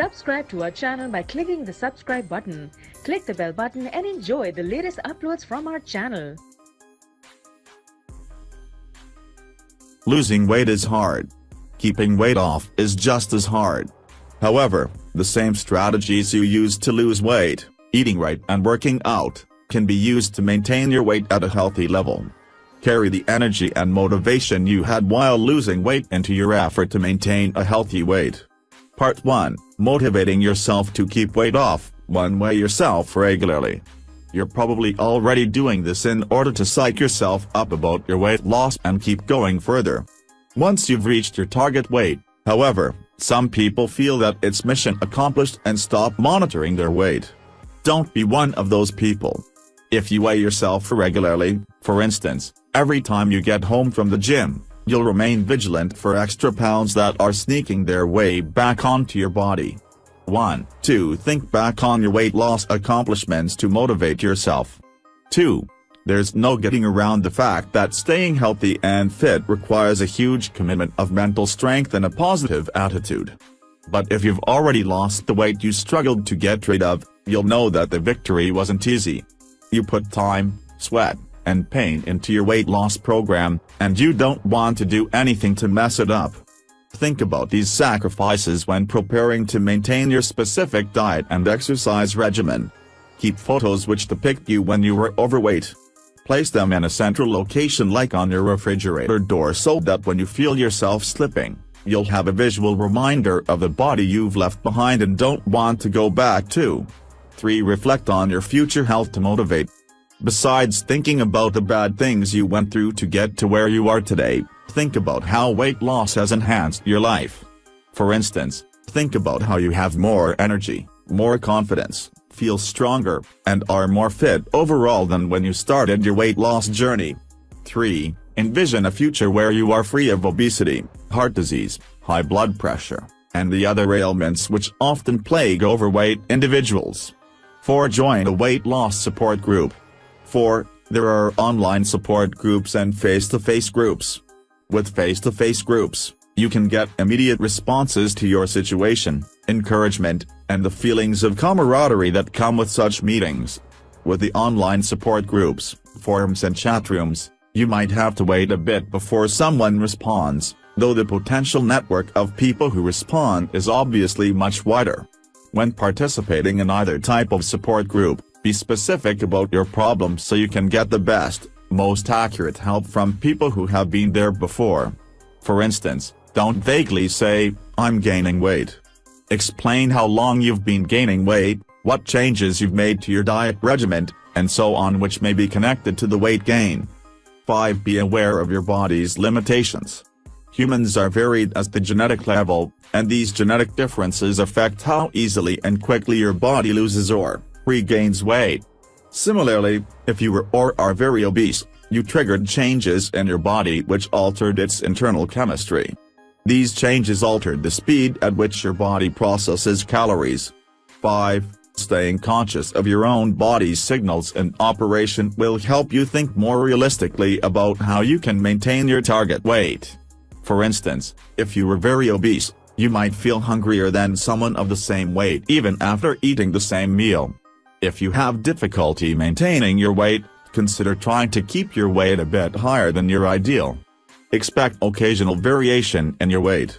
Subscribe to our channel by clicking the subscribe button. Click the bell button and enjoy the latest uploads from our channel. Losing weight is hard. Keeping weight off is just as hard. However, the same strategies you use to lose weight, eating right and working out, can be used to maintain your weight at a healthy level. Carry the energy and motivation you had while losing weight into your effort to maintain a healthy weight. Part 1. Motivating yourself to keep weight off. 1. Weigh yourself regularly. You're probably already doing this in order to psych yourself up about your weight loss and keep going further. Once you've reached your target weight, however, some people feel that it's mission accomplished and stop monitoring their weight. Don't be one of those people. If you weigh yourself regularly, for instance, every time you get home from the gym, you'll remain vigilant for extra pounds that are sneaking their way back onto your body. 1. 2. Think back on your weight loss accomplishments to motivate yourself. 2. There's no getting around the fact that staying healthy and fit requires a huge commitment of mental strength and a positive attitude. But if you've already lost the weight you struggled to get rid of, you'll know that the victory wasn't easy. You put time, sweat, and pain into your weight loss program, and you don't want to do anything to mess it up. Think about these sacrifices when preparing to maintain your specific diet and exercise regimen. Keep photos which depict you when you were overweight. Place them in a central location like on your refrigerator door so that when you feel yourself slipping, you'll have a visual reminder of the body you've left behind and don't want to go back to. 3. Reflect on your future health to motivate. Besides thinking about the bad things you went through to get to where you are today, think about how weight loss has enhanced your life. For instance, think about how you have more energy, more confidence, feel stronger, and are more fit overall than when you started your weight loss journey. 3. Envision a future where you are free of obesity, heart disease, high blood pressure, and the other ailments which often plague overweight individuals. 4. Join a weight loss support group. 4. There are online support groups and face-to-face groups. With face-to-face groups, you can get immediate responses to your situation, encouragement, and the feelings of camaraderie that come with such meetings. With the online support groups, forums and chat rooms, you might have to wait a bit before someone responds, though the potential network of people who respond is obviously much wider. When participating in either type of support group, be specific about your problem so you can get the best, most accurate help from people who have been there before. For instance, don't vaguely say, "I'm gaining weight." Explain how long you've been gaining weight, what changes you've made to your diet regimen, and so on, which may be connected to the weight gain. 5. Be aware of your body's limitations. Humans are varied at the genetic level, and these genetic differences affect how easily and quickly your body loses or regains weight. Similarly, if you were or are very obese, you triggered changes in your body which altered its internal chemistry. These changes altered the speed at which your body processes calories. 5. Staying conscious of your own body's signals and operation will help you think more realistically about how you can maintain your target weight. For instance, if you were very obese, you might feel hungrier than someone of the same weight even after eating the same meal. If you have difficulty maintaining your weight, consider trying to keep your weight a bit higher than your ideal. Expect occasional variation in your weight.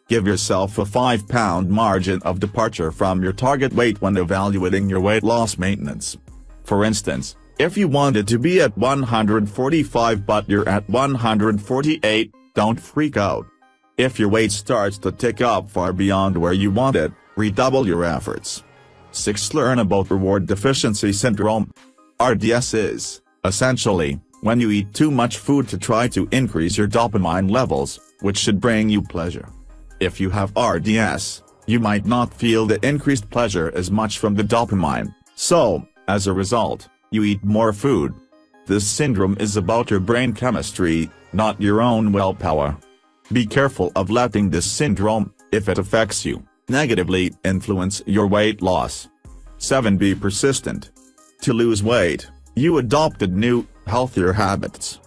Give yourself a 5-pound margin of departure from your target weight when evaluating your weight loss maintenance. For instance, if you wanted to be at 145 but you're at 148, don't freak out. If your weight starts to tick up far beyond where you want it, redouble your efforts. 6. Learn about reward deficiency syndrome. RDS is, essentially, when you eat too much food to try to increase your dopamine levels, which should bring you pleasure. If you have RDS, you might not feel the increased pleasure as much from the dopamine, so, as a result, you eat more food. This syndrome is about your brain chemistry, not your own willpower. Be careful of letting this syndrome, if it affects you, negatively influence your weight loss. 7. Be persistent. To lose weight, you adopted new, healthier habits.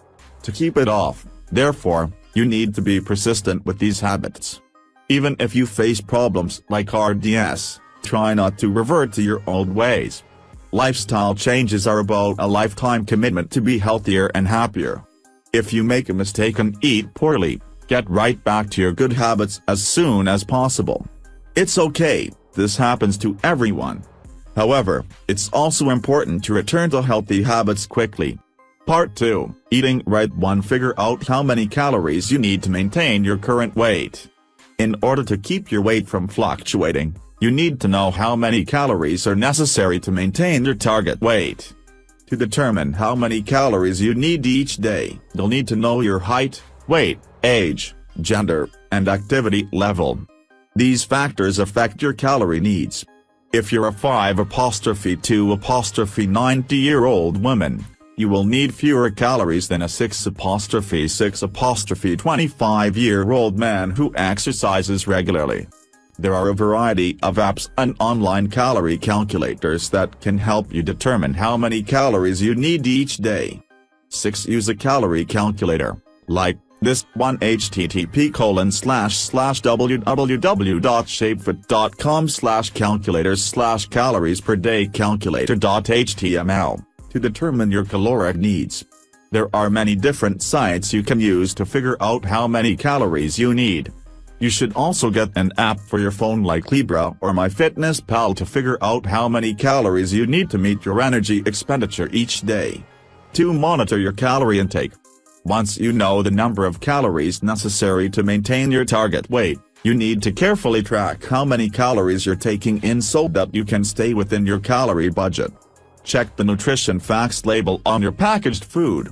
To keep it off, therefore, you need to be persistent with these habits. Even if you face problems like RDS, try not to revert to your old ways. Lifestyle changes are about a lifetime commitment to be healthier and happier. If you make a mistake and eat poorly, get right back to your good habits as soon as possible. It's okay, this happens to everyone. However, it's also important to return to healthy habits quickly. Part 2, Eating Right 1. Figure out how many calories you need to maintain your current weight. In order to keep your weight from fluctuating, you need to know how many calories are necessary to maintain your target weight. To determine how many calories you need each day, you'll need to know your height, weight, age, gender, and activity level. These factors affect your calorie needs. If you're a 5'2'90" woman, you will need fewer calories than a 6'6'25" man who exercises regularly. There are a variety of apps and online calorie calculators that can help you determine how many calories you need each day. 6. Use a calorie calculator, like this one. http://www.shapefit.com/calculators/calories per day calculator.html, to determine your caloric needs. There are many different sites you can use to figure out how many calories you need. You should also get an app for your phone like Libra or MyFitnessPal to figure out how many calories you need to meet your energy expenditure each day. 2. Monitor your calorie intake. Once you know the number of calories necessary to maintain your target weight, you need to carefully track how many calories you're taking in so that you can stay within your calorie budget. Check the nutrition facts label on your packaged food.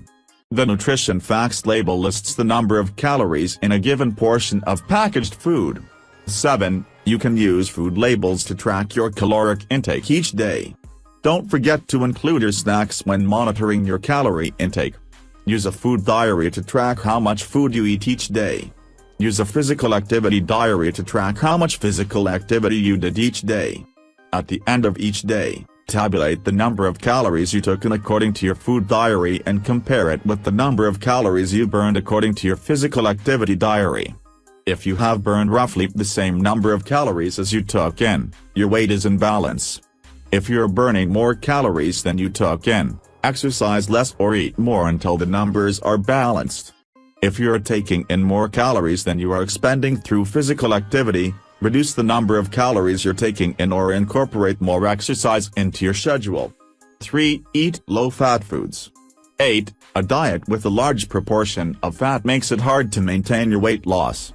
The nutrition facts label lists the number of calories in a given portion of packaged food. 7. You can use food labels to track your caloric intake each day. Don't forget to include your snacks when monitoring your calorie intake. Use a food diary to track how much food you eat each day. Use a physical activity diary to track how much physical activity you did each day. At the end of each day, tabulate the number of calories you took in according to your food diary and compare it with the number of calories you burned according to your physical activity diary. If you have burned roughly the same number of calories as you took in, your weight is in balance. If you're burning more calories than you took in, exercise less or eat more until the numbers are balanced. If you're taking in more calories than you are expending through physical activity, reduce the number of calories you're taking in or incorporate more exercise into your schedule. 3. Eat low-fat foods. 8. A diet with a large proportion of fat makes it hard to maintain your weight loss.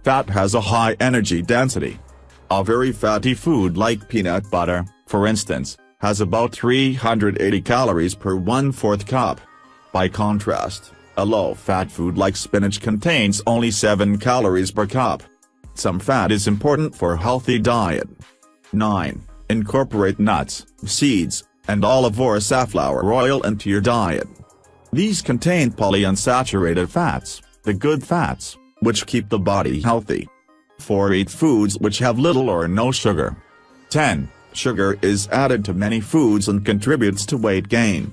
Fat has a high energy density. A very fatty food like peanut butter, for instance, has about 380 calories per 1/4 cup. By contrast, a low-fat food like spinach contains only 7 calories per cup. Some fat is important for a healthy diet. 9. Incorporate nuts, seeds, and olive or safflower oil into your diet. These contain polyunsaturated fats, the good fats, which keep the body healthy. 4. Eat foods which have little or no sugar. 10. Sugar is added to many foods and contributes to weight gain.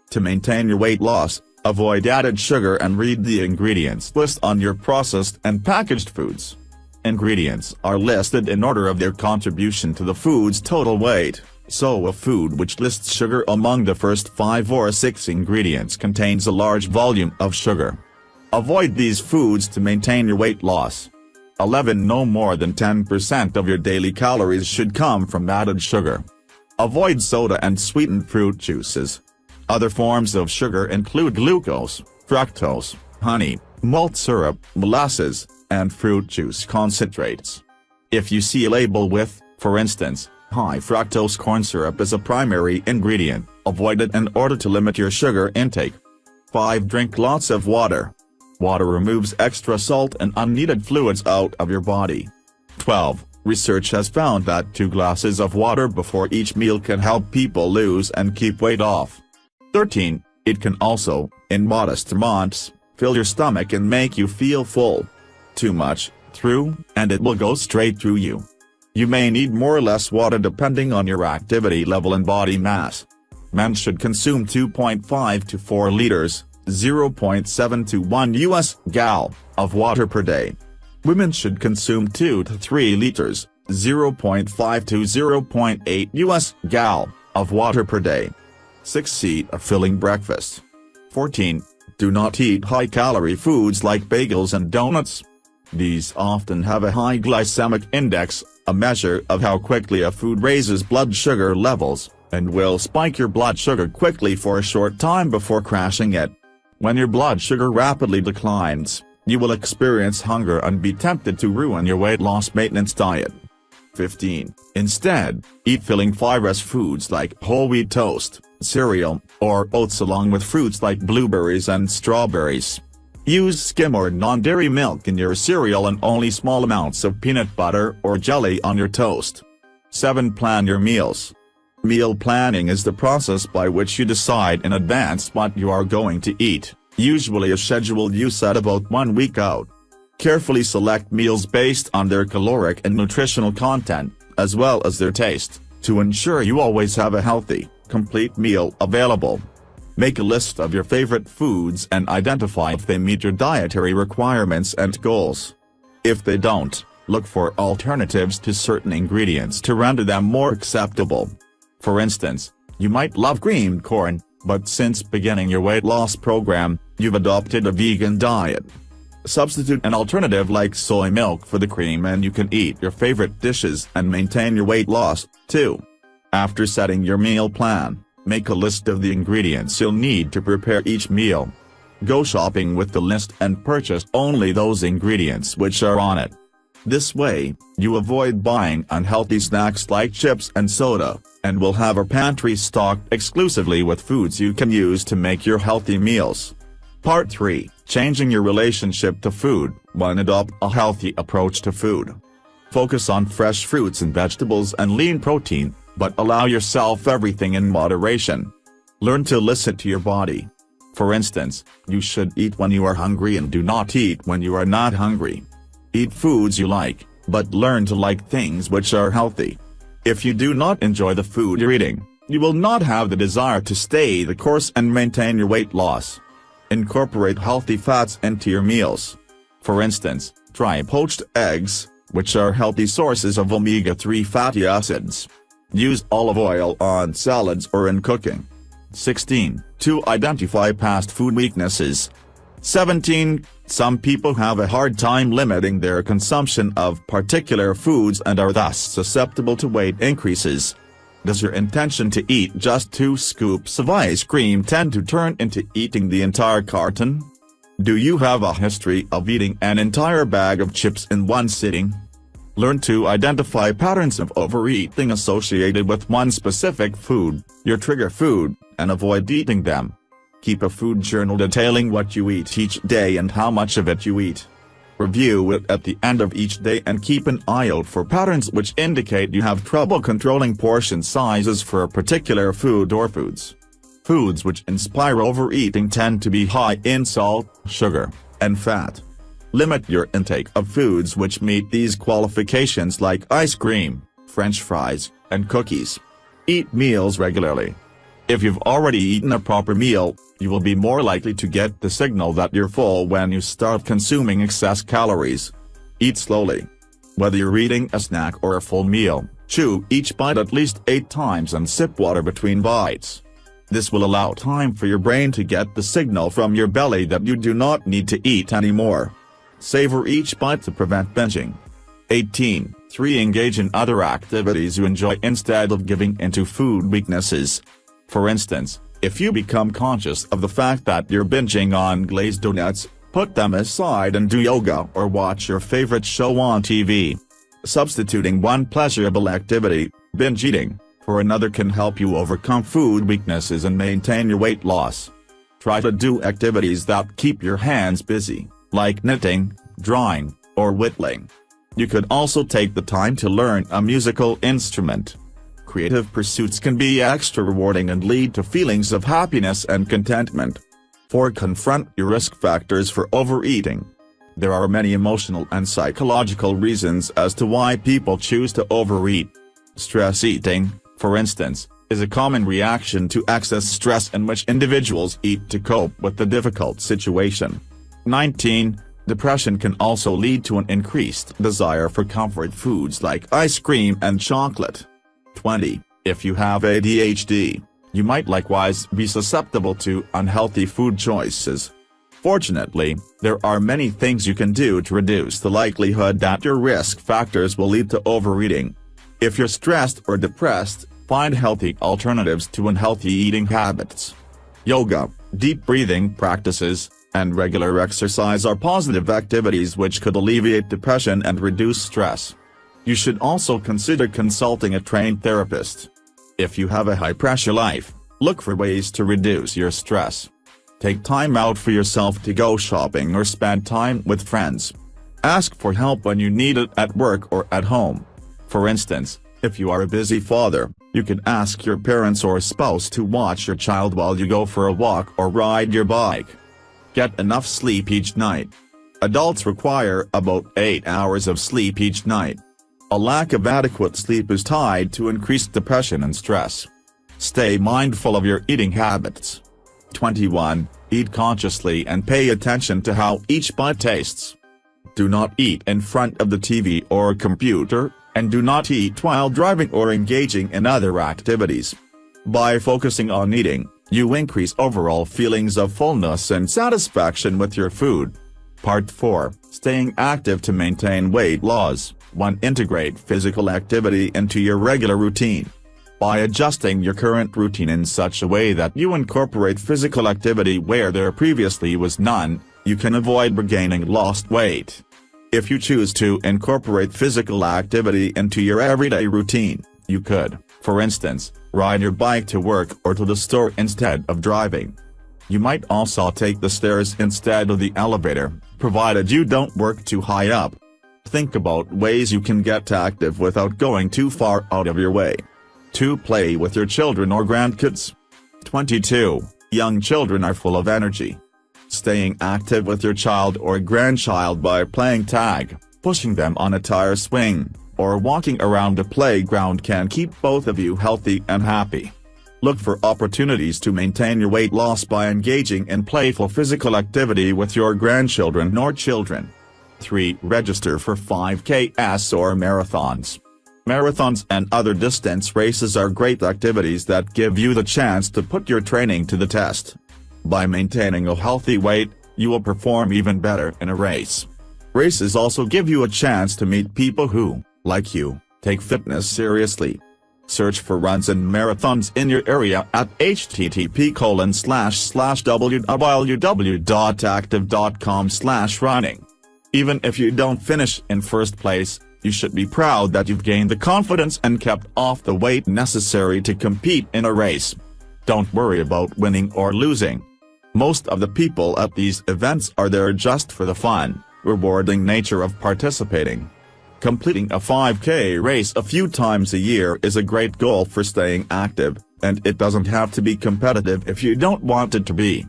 To maintain your weight loss, avoid added sugar and read the ingredients list on your processed and packaged foods. Ingredients are listed in order of their contribution to the food's total weight, so a food which lists sugar among the first 5 or 6 ingredients contains a large volume of sugar. Avoid these foods to maintain your weight loss. 11. No more than 10% of your daily calories should come from added sugar. Avoid soda and sweetened fruit juices. Other forms of sugar include glucose, fructose, honey, malt syrup, molasses, and fruit juice concentrates. If you see a label with, for instance, high fructose corn syrup as a primary ingredient, avoid it in order to limit your sugar intake. 5. Drink lots of water. Water removes extra salt and unneeded fluids out of your body. 12. Research has found that 2 glasses of water before each meal can help people lose and keep weight off. 13. It can also, in modest amounts, fill your stomach and make you feel full. Too much, and it will go straight through you. You may need more or less water depending on your activity level and body mass. Men should consume 2.5 to 4 liters, 0.7 to 1 US gal, of water per day. Women should consume 2 to 3 liters, 0.5 to 0.8 US gal, of water per day. 6. Eat a filling breakfast. 14. Do not eat high-calorie foods like bagels and donuts. These often have a high glycemic index, a measure of how quickly a food raises blood sugar levels, and will spike your blood sugar quickly for a short time before crashing it. When your blood sugar rapidly declines, you will experience hunger and be tempted to ruin your weight loss maintenance diet. 15. Instead, eat filling fibrous foods like whole wheat toast, cereal, or oats along with fruits like blueberries and strawberries. Use skim or non-dairy milk in your cereal and only small amounts of peanut butter or jelly on your toast. 7. Plan your meals. Meal planning is the process by which you decide in advance what you are going to eat, usually a schedule you set about 1 week out. Carefully select meals based on their caloric and nutritional content, as well as their taste, to ensure you always have a healthy, complete meal available. Make a list of your favorite foods and identify if they meet your dietary requirements and goals. If they don't, look for alternatives to certain ingredients to render them more acceptable. For instance, you might love green corn, but since beginning your weight loss program, you've adopted a vegan diet. Substitute an alternative like soy milk for the cream and you can eat your favorite dishes and maintain your weight loss, too. After setting your meal plan, make a list of the ingredients you'll need to prepare each meal. Go shopping with the list and purchase only those ingredients which are on it. This way, you avoid buying unhealthy snacks like chips and soda, and will have a pantry stocked exclusively with foods you can use to make your healthy meals. Part 3. Changing your relationship to food. 1. Adopt a healthy approach to food. Focus on fresh fruits and vegetables and lean protein, but allow yourself everything in moderation. Learn to listen to your body. For instance, you should eat when you are hungry and do not eat when you are not hungry. Eat foods you like, but learn to like things which are healthy. If you do not enjoy the food you're eating, you will not have the desire to stay the course and maintain your weight loss. Incorporate healthy fats into your meals. For instance, try poached eggs, which are healthy sources of omega-3 fatty acids. Use olive oil on salads or in cooking. 16. To identify past food weaknesses. 17. Some people have a hard time limiting their consumption of particular foods and are thus susceptible to weight increases. Does your intention to eat just 2 scoops of ice cream tend to turn into eating the entire carton? Do you have a history of eating an entire bag of chips in one sitting? Learn to identify patterns of overeating associated with one specific food, your trigger food, and avoid eating them. Keep a food journal detailing what you eat each day and how much of it you eat. Review it at the end of each day and keep an eye out for patterns which indicate you have trouble controlling portion sizes for a particular food or foods. Foods which inspire overeating tend to be high in salt, sugar, and fat. Limit your intake of foods which meet these qualifications like ice cream, French fries, and cookies. Eat meals regularly. If you've already eaten a proper meal, you will be more likely to get the signal that you're full when you start consuming excess calories. Eat slowly. Whether you're eating a snack or a full meal, chew each bite at least 8 times and sip water between bites. This will allow time for your brain to get the signal from your belly that you do not need to eat anymore. Savor each bite to prevent binging. 18. 3. Engage in other activities you enjoy instead of giving into food weaknesses. For instance, if you become conscious of the fact that you're binging on glazed donuts, put them aside and do yoga or watch your favorite show on TV. Substituting one pleasurable activity, binge eating, for another can help you overcome food weaknesses and maintain your weight loss. Try to do activities that keep your hands busy, like knitting, drawing, or whittling. You could also take the time to learn a musical instrument. Creative pursuits can be extra rewarding and lead to feelings of happiness and contentment. 4. Confront your risk factors for overeating. There are many emotional and psychological reasons as to why people choose to overeat. Stress eating, for instance, is a common reaction to excess stress in which individuals eat to cope with the difficult situation. 19. Depression can also lead to an increased desire for comfort foods like ice cream and chocolate. 20. If you have ADHD, you might likewise be susceptible to unhealthy food choices. Fortunately, there are many things you can do to reduce the likelihood that your risk factors will lead to overeating. If you're stressed or depressed, find healthy alternatives to unhealthy eating habits. Yoga, deep breathing practices, and regular exercise are positive activities which could alleviate depression and reduce stress. You should also consider consulting a trained therapist. If you have a high-pressure life, look for ways to reduce your stress. Take time out for yourself to go shopping or spend time with friends. Ask for help when you need it at work or at home. For instance, if you are a busy father, you can ask your parents or spouse to watch your child while you go for a walk or ride your bike. Get enough sleep each night. Adults require about 8 hours of sleep each night. A lack of adequate sleep is tied to increased depression and stress. Stay mindful of your eating habits. 21. Eat consciously and pay attention to how each bite tastes. Do not eat in front of the TV or computer, and do not eat while driving or engaging in other activities. By focusing on eating, you increase overall feelings of fullness and satisfaction with your food. Part 4. Staying active to maintain weight loss. 1. Integrate physical activity into your regular routine. By adjusting your current routine in such a way that you incorporate physical activity where there previously was none, you can avoid regaining lost weight. If you choose to incorporate physical activity into your everyday routine, you could, for instance, ride your bike to work or to the store instead of driving. You might also take the stairs instead of the elevator, provided you don't work too high up. Think about ways you can get active without going too far out of your way. 2. Play with your children or grandkids. 22. Young children are full of energy. Staying active with your child or grandchild by playing tag, pushing them on a tire swing, or walking around the playground can keep both of you healthy and happy. Look for opportunities to maintain your weight loss by engaging in playful physical activity with your grandchildren or children. 3. Register for 5Ks or marathons. Marathons and other distance races are great activities that give you the chance to put your training to the test. By maintaining a healthy weight, you will perform even better in a race. Races also give you a chance to meet people who, like you, take fitness seriously. Search for runs and marathons in your area at http://www.active.com/running. Even if you don't finish in first place, you should be proud that you've gained the confidence and kept off the weight necessary to compete in a race. Don't worry about winning or losing. Most of the people at these events are there just for the fun, rewarding nature of participating. Completing a 5K race a few times a year is a great goal for staying active, and it doesn't have to be competitive if you don't want it to be.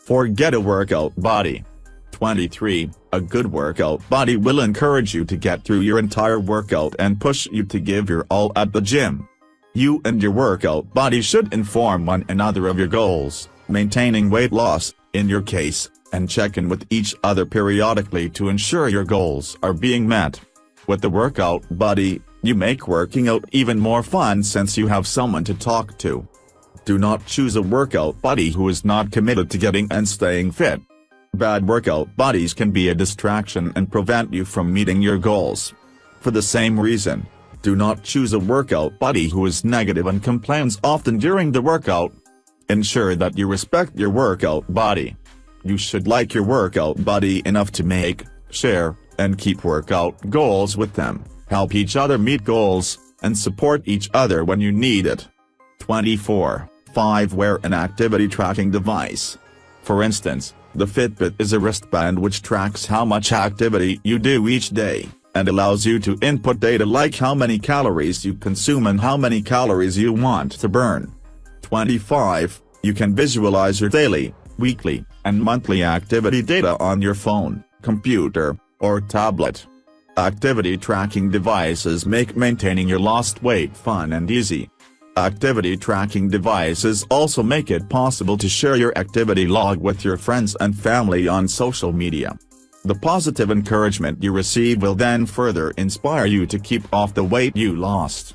Forget a workout body. 23. A good workout body will encourage you to get through your entire workout and push you to give your all at the gym. You and your workout body should inform one another of your goals, maintaining weight loss, in your case, and check in with each other periodically to ensure your goals are being met. With the workout buddy, you make working out even more fun since you have someone to talk to. Do not choose a workout buddy who is not committed to getting and staying fit. Bad workout buddies can be a distraction and prevent you from meeting your goals. For the same reason, do not choose a workout buddy who is negative and complains often during the workout. Ensure that you respect your workout buddy. You should like your workout buddy enough to make, share, and keep workout goals with them, help each other meet goals, and support each other when you need it. 24. 5. Wear an activity tracking device. For instance, the Fitbit is a wristband which tracks how much activity you do each day, and allows you to input data like how many calories you consume and how many calories you want to burn. 25. You can visualize your daily, weekly, and monthly activity data on your phone, computer, or tablet. Activity tracking devices make maintaining your lost weight fun and easy. Activity tracking devices also make it possible to share your activity log with your friends and family on social media. The positive encouragement you receive will then further inspire you to keep off the weight you lost.